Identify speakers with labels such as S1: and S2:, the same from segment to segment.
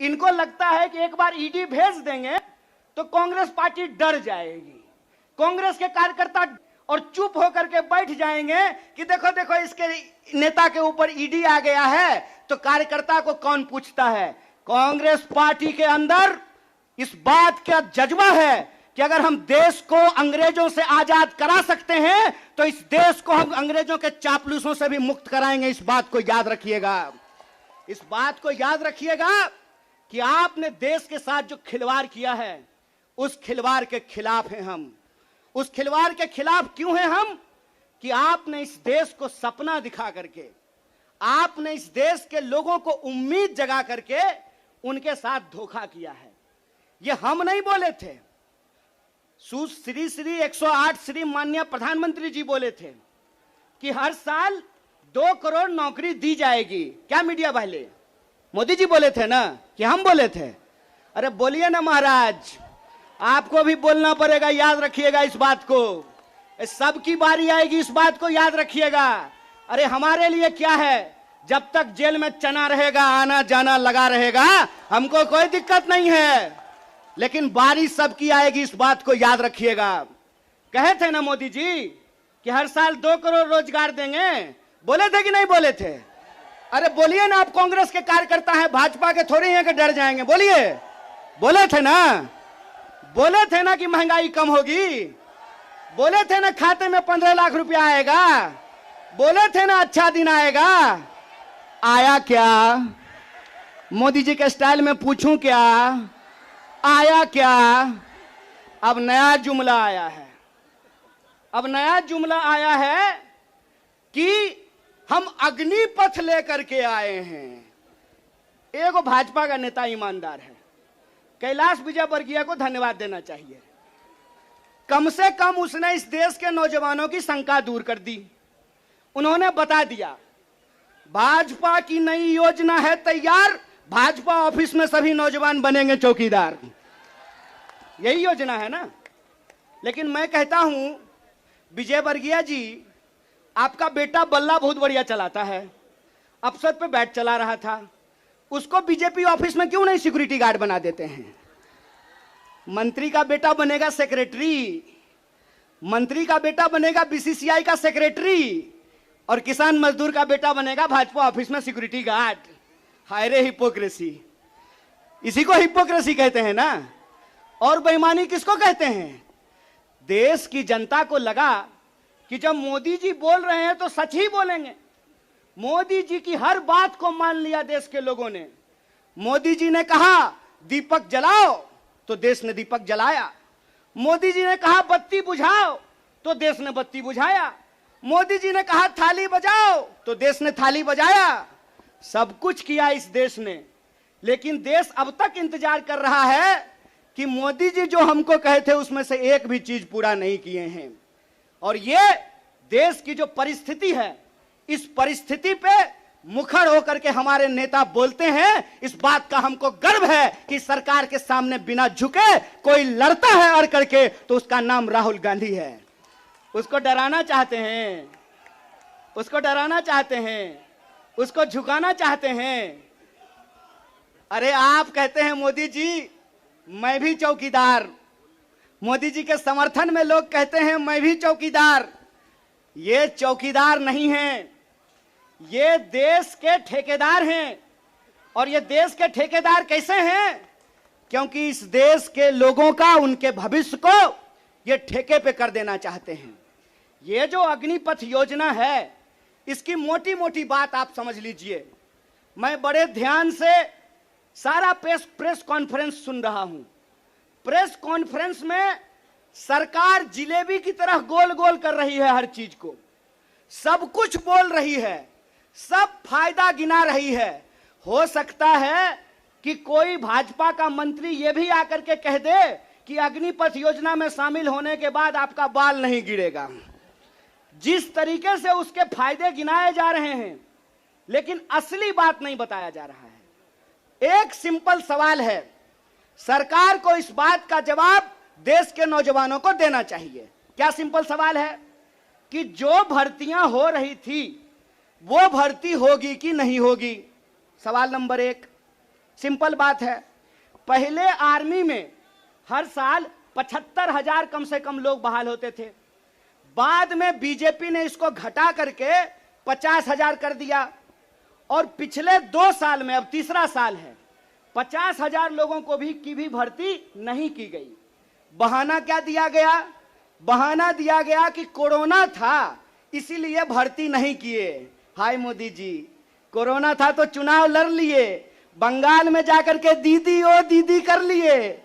S1: इनको लगता है कि एक बार ईडी भेज देंगे तो कांग्रेस पार्टी डर जाएगी, कांग्रेस के कार्यकर्ता और चुप होकर के बैठ जाएंगे कि देखो देखो इसके नेता के ऊपर ईडी आ गया है तो कार्यकर्ता को कौन पूछता है। कांग्रेस पार्टी के अंदर इस बात का जज्बा है कि अगर हम देश को अंग्रेजों से आजाद करा सकते हैं तो इस देश को हम अंग्रेजों के चापलूसों से भी मुक्त कराएंगे। इस बात को याद रखिएगा, इस बात को याद रखिएगा कि आपने देश के साथ जो खिलवाड़ किया है उस खिलवाड़ के खिलाफ हैं हम। उस खिलवाड़ के खिलाफ क्यों हैं हम कि आपने इस देश को सपना दिखा करके, आपने इस देश के लोगों को उम्मीद जगा करके उनके साथ धोखा किया है। ये हम नहीं बोले थे, श्री 108 श्री माननीय प्रधानमंत्री जी बोले थे कि हर साल 2 करोड़ नौकरी दी जाएगी। क्या मीडिया वाले? मोदी जी बोले थे ना कि हम बोले थे? अरे बोलिए ना महाराज, आपको भी बोलना पड़ेगा, याद रखिएगा इस बात को। सबकी बारी आएगी, इस बात को याद रखिएगा। अरे हमारे लिए क्या है, जब तक जेल में चना रहेगा, आना जाना लगा रहेगा, हमको कोई दिक्कत नहीं है, लेकिन बारी सबकी आएगी, इस बात को याद रखिएगा। कहे थे ना मोदी जी कि हर साल 2 करोड़ रोजगार देंगे, बोले थे कि नहीं बोले थे? अरे बोलिए ना, आप कांग्रेस के कार्यकर्ता हैं, भाजपा के थोड़ी हैं कि डर जाएंगे, बोलिए। बोले थे ना, बोले थे ना कि महंगाई कम होगी, बोले थे ना खाते में 15 लाख रुपया आएगा, बोले थे ना अच्छा दिन आएगा। आया क्या? मोदी जी के स्टाइल में पूछूं क्या, आया क्या? अब नया जुमला आया है, अब नया जुमला आया है कि हम अग्निपथ लेकर के आए हैं। एगो भाजपा का नेता ईमानदार है, कैलाश विजयवर्गीय को धन्यवाद देना चाहिए। कम से कम उसने इस देश के नौजवानों की शंका दूर कर दी। उन्होंने बता दिया भाजपा की नई योजना है तैयार, भाजपा ऑफिस में सभी नौजवान बनेंगे चौकीदार। यही योजना है ना। लेकिन मैं कहता हूं विजयवर्गीय जी, आपका बेटा बल्ला बहुत बढ़िया चलाता है, अफसर पे बैठ चला रहा था, उसको बीजेपी ऑफिस में क्यों नहीं सिक्योरिटी गार्ड बना देते हैं? मंत्री का बेटा बनेगा सेक्रेटरी, मंत्री का बेटा बनेगा बीसीसीआई का सेक्रेटरी, और किसान मजदूर का बेटा बनेगा भाजपा ऑफिस में सिक्योरिटी गार्ड। हाय रे हिपोक्रेसी, इसी को हिपोक्रेसी कहते हैं ना। और बेईमानी किसको कहते हैं? देश की जनता को लगा कि जब मोदी जी बोल रहे हैं तो सच ही बोलेंगे। मोदी जी की हर बात को मान लिया देश के लोगों ने। मोदी जी ने कहा दीपक जलाओ तो देश ने दीपक जलाया, मोदी जी ने कहा बत्ती बुझाओ तो देश ने बत्ती बुझाया, मोदी जी ने कहा थाली बजाओ तो देश ने थाली बजाया। सब कुछ किया इस देश ने, लेकिन देश अब तक इंतजार कर रहा है कि मोदी जी जो हमको कहे थे उसमें से एक भी चीज पूरा नहीं किए हैं। और ये देश की जो परिस्थिति है, इस परिस्थिति पे मुखर होकर के हमारे नेता बोलते हैं। इस बात का हमको गर्व है कि सरकार के सामने बिना झुके कोई लड़ता है अड़ करके तो उसका नाम राहुल गांधी है। उसको डराना चाहते हैं, उसको डराना चाहते हैं, उसको झुकाना चाहते हैं। अरे आप कहते हैं मोदी जी मैं भी चौकीदार, मोदी जी के समर्थन में लोग कहते हैं मैं भी चौकीदार। ये चौकीदार नहीं हैं, ये देश के ठेकेदार हैं। और ये देश के ठेकेदार कैसे हैं? क्योंकि इस देश के लोगों का, उनके भविष्य को ये ठेके पे कर देना चाहते हैं। ये जो अग्निपथ योजना है, इसकी मोटी मोटी बात आप समझ लीजिए। मैं बड़े ध्यान से सारा प्रेस कॉन्फ्रेंस सुन रहा हूं। प्रेस कॉन्फ्रेंस में सरकार जिलेबी की तरह गोल गोल कर रही है, हर चीज को सब कुछ बोल रही है, सब फायदा गिना रही है। हो सकता है कि कोई भाजपा का मंत्री यह भी आकर के कह दे कि अग्निपथ योजना में शामिल होने के बाद आपका बाल नहीं गिरेगा। जिस तरीके से उसके फायदे गिनाए जा रहे हैं, लेकिन असली बात नहीं बताया जा रहा है। एक सिंपल सवाल है, सरकार को इस बात का जवाब देश के नौजवानों को देना चाहिए। क्या सिंपल सवाल है कि जो भर्तियां हो रही थी वो भर्ती होगी कि नहीं होगी? सवाल नंबर 1। सिंपल बात है। पहले आर्मी में हर साल 75,000 कम से कम लोग बहाल होते थे। बाद में बीजेपी ने इसको घटा करके 50,000 कर दिया और पिछले 2 साल में, अब तीसरा साल है, 50,000 लोगों को भी भर्ती नहीं की गई। बहाना क्या दिया गया? बहाना दिया गया कि कोरोना था इसीलिए भर्ती नहीं किए। हाय मोदी जी, कोरोना था तो चुनाव लड़ लिए, बंगाल में जाकर के दीदी ओ दीदी कर लिए,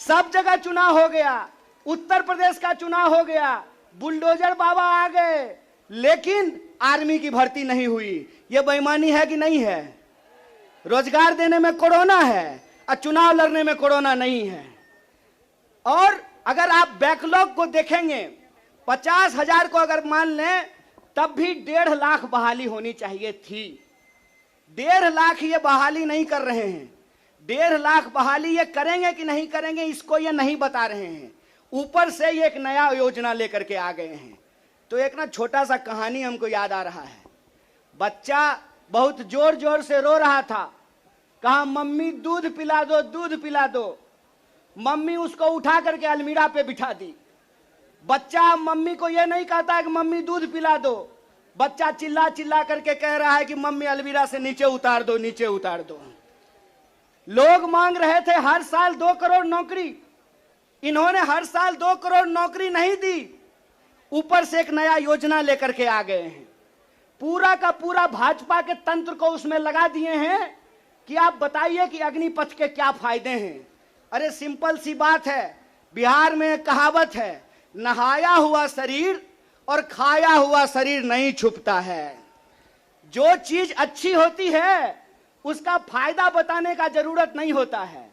S1: सब जगह चुनाव हो गया, उत्तर प्रदेश का चुनाव हो गया, बुलडोजर बाबा आ गए, लेकिन आर्मी की भर्ती नहीं हुई। यह बेईमानी है कि नहीं है? रोजगार देने में कोरोना है और चुनाव लड़ने में कोरोना नहीं है। और अगर आप बैकलॉग को देखेंगे, 50,000 को अगर मान लें, तब भी 1.5 लाख बहाली होनी चाहिए थी। 1.5 लाख ये बहाली नहीं कर रहे हैं। 1.5 लाख बहाली ये करेंगे कि नहीं करेंगे इसको ये नहीं बता रहे हैं। ऊपर से ये एक नया योजना लेकर के आ गए हैं। तो एक ना छोटा सा कहानी हमको याद आ रहा है। बच्चा बहुत जोर जोर से रो रहा था, कहा मम्मी दूध पिला दो, दूध पिला दो। मम्मी उसको उठा करके अलमीरा पे बिठा दी। बच्चा मम्मी को यह नहीं कहता है कि मम्मी दूध पिला दो, बच्चा चिल्ला चिल्ला करके कह रहा है कि मम्मी अलमीरा से नीचे उतार दो, नीचे उतार दो। लोग मांग रहे थे हर साल 2 करोड़ नौकरी, इन्होंने हर साल 2 करोड़ नौकरी नहीं दी, ऊपर से एक नया योजना लेकर के आ गए हैं। पूरा का पूरा भाजपा के तंत्र को उसमें लगा दिए हैं कि आप बताइए कि अग्निपथ के क्या फायदे हैं। अरे सिंपल सी बात है, बिहार में एक कहावत है, नहाया हुआ शरीर और खाया हुआ शरीर नहीं छुपता है। जो चीज अच्छी होती है उसका फायदा बताने का जरूरत नहीं होता है।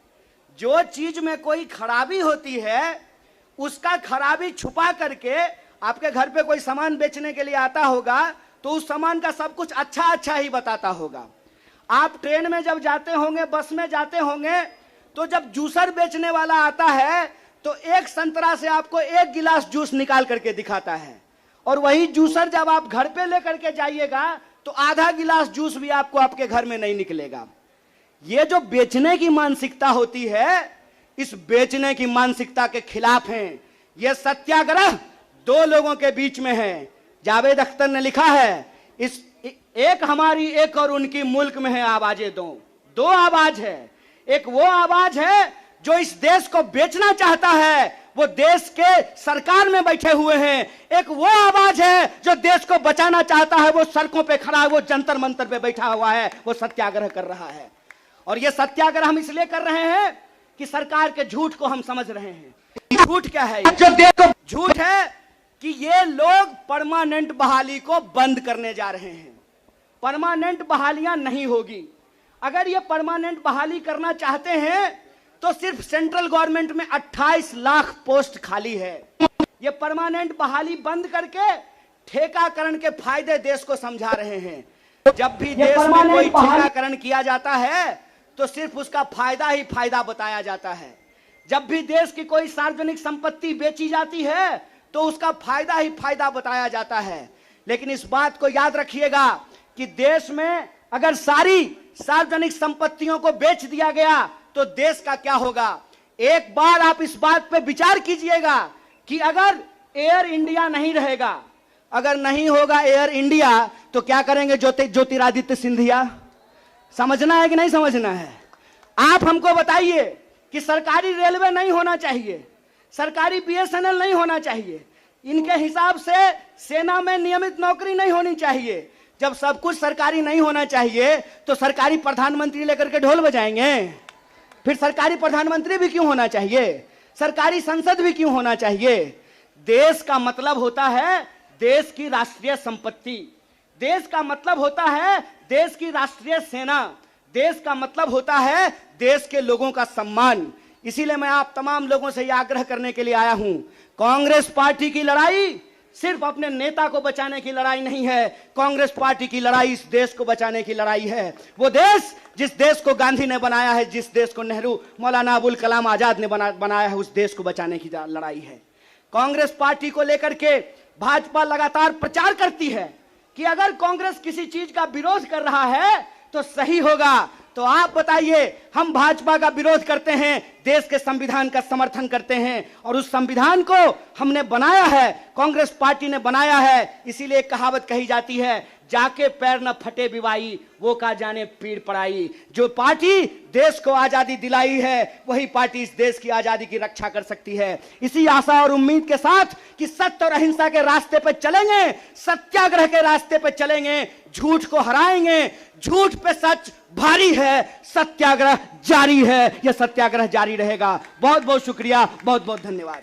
S1: जो चीज में कोई खराबी होती है उसका खराबी छुपा करके, आपके घर पे कोई सामान बेचने के लिए आता होगा तो उस सामान का सब कुछ अच्छा अच्छा ही बताता होगा। आप ट्रेन में जब जाते होंगे, बस में जाते होंगे, तो जब जूसर बेचने वाला आता है तो एक संतरा से आपको 1 गिलास जूस निकाल करके दिखाता है, और वही जूसर जब आप घर पे लेकर के जाइएगा तो आधा गिलास जूस भी आपको आपके घर में नहीं निकलेगा। ये जो बेचने की मानसिकता होती है, इस बेचने की मानसिकता के खिलाफ हैं। यह सत्याग्रह 2 लोगों के बीच में है। जावेद अख्तर ने लिखा है, इस एक हमारी एक और उनकी मुल्क में है आवाजें दो आवाज है। एक वो आवाज है जो इस देश को बेचना चाहता है, वो देश के सरकार में बैठे हुए हैं। एक वो आवाज है जो देश को बचाना चाहता है, वो सड़कों पे खड़ा है, वो जंतर मंतर पे बैठा हुआ है, वो सत्याग्रह कर रहा है। और ये सत्याग्रह हम इसलिए कर रहे हैं कि सरकार के झूठ को हम समझ रहे हैं। झूठ क्या है? जो देश को झूठ है कि ये लोग परमानेंट बहाली को बंद करने जा रहे हैं। परमानेंट बहालियां नहीं होगी। अगर ये परमानेंट बहाली करना चाहते हैं तो सिर्फ सेंट्रल गवर्नमेंट में 28 लाख पोस्ट खाली है। ये परमानेंट बहाली बंद करके ठेकाकरण के फायदे देश को समझा रहे हैं। जब भी देश में कोई ठेकाकरण किया जाता है तो सिर्फ उसका फायदा ही फायदा बताया जाता है। जब भी देश की कोई सार्वजनिक संपत्ति बेची जाती है तो उसका फायदा ही फायदा बताया जाता है। लेकिन इस बात को याद रखिएगा कि देश में अगर सारी सार्वजनिक संपत्तियों को बेच दिया गया तो देश का क्या होगा। एक बार आप इस बात पे विचार कीजिएगा कि अगर एयर इंडिया नहीं रहेगा, अगर नहीं होगा एयर इंडिया, तो क्या करेंगे ज्योतिरादित्य सिंधिया? समझना है कि नहीं समझना है? आप हमको बताइए कि सरकारी रेलवे नहीं होना चाहिए, सरकारी बीएसएनएल नहीं होना चाहिए, इनके हिसाब से सेना में नियमित नौकरी नहीं होनी चाहिए। जब सब कुछ सरकारी नहीं होना चाहिए तो सरकारी प्रधानमंत्री लेकर के ढोल बजाएंगे? फिर सरकारी प्रधानमंत्री भी क्यों होना चाहिए? सरकारी संसद भी क्यों होना चाहिए? देश का मतलब होता है देश की राष्ट्रीय संपत्ति, देश का मतलब होता है देश की राष्ट्रीय सेना, देश का मतलब होता है देश के लोगों का सम्मान। इसीलिए मैं आप तमाम लोगों से यह आग्रह करने के लिए आया हूं, कांग्रेस पार्टी की लड़ाई सिर्फ अपने नेता को बचाने की लड़ाई नहीं है। कांग्रेस पार्टी की लड़ाई इस देश को बचाने की लड़ाई है। वो देश जिस देश को गांधी ने बनाया है, जिस देश को नेहरू, मौलाना अबुल कलाम आजाद ने बनाया है, उस देश को बचाने की लड़ाई है। कांग्रेस पार्टी को लेकर के भाजपा लगातार प्रचार करती है कि अगर कांग्रेस किसी चीज का विरोध कर रहा है तो सही होगा, तो आप बताइए, हम भाजपा का विरोध करते हैं, देश के संविधान का समर्थन करते हैं, और उस संविधान को हमने बनाया है, कांग्रेस पार्टी ने बनाया है। इसीलिए कहावत कही जाती है, जाके पैर न फटे बिवाई, वो का जाने पीड़ पड़ाई। जो पार्टी देश को आजादी दिलाई है, वही पार्टी इस देश की आजादी की रक्षा कर सकती है। इसी आशा और उम्मीद के साथ कि सत्य और अहिंसा के रास्ते पर चलेंगे, सत्याग्रह के रास्ते पर चलेंगे, झूठ को हराएंगे। झूठ पे सच भारी है, सत्याग्रह जारी है, यह सत्याग्रह जारी रहेगा। बहुत बहुत शुक्रिया, बहुत बहुत धन्यवाद।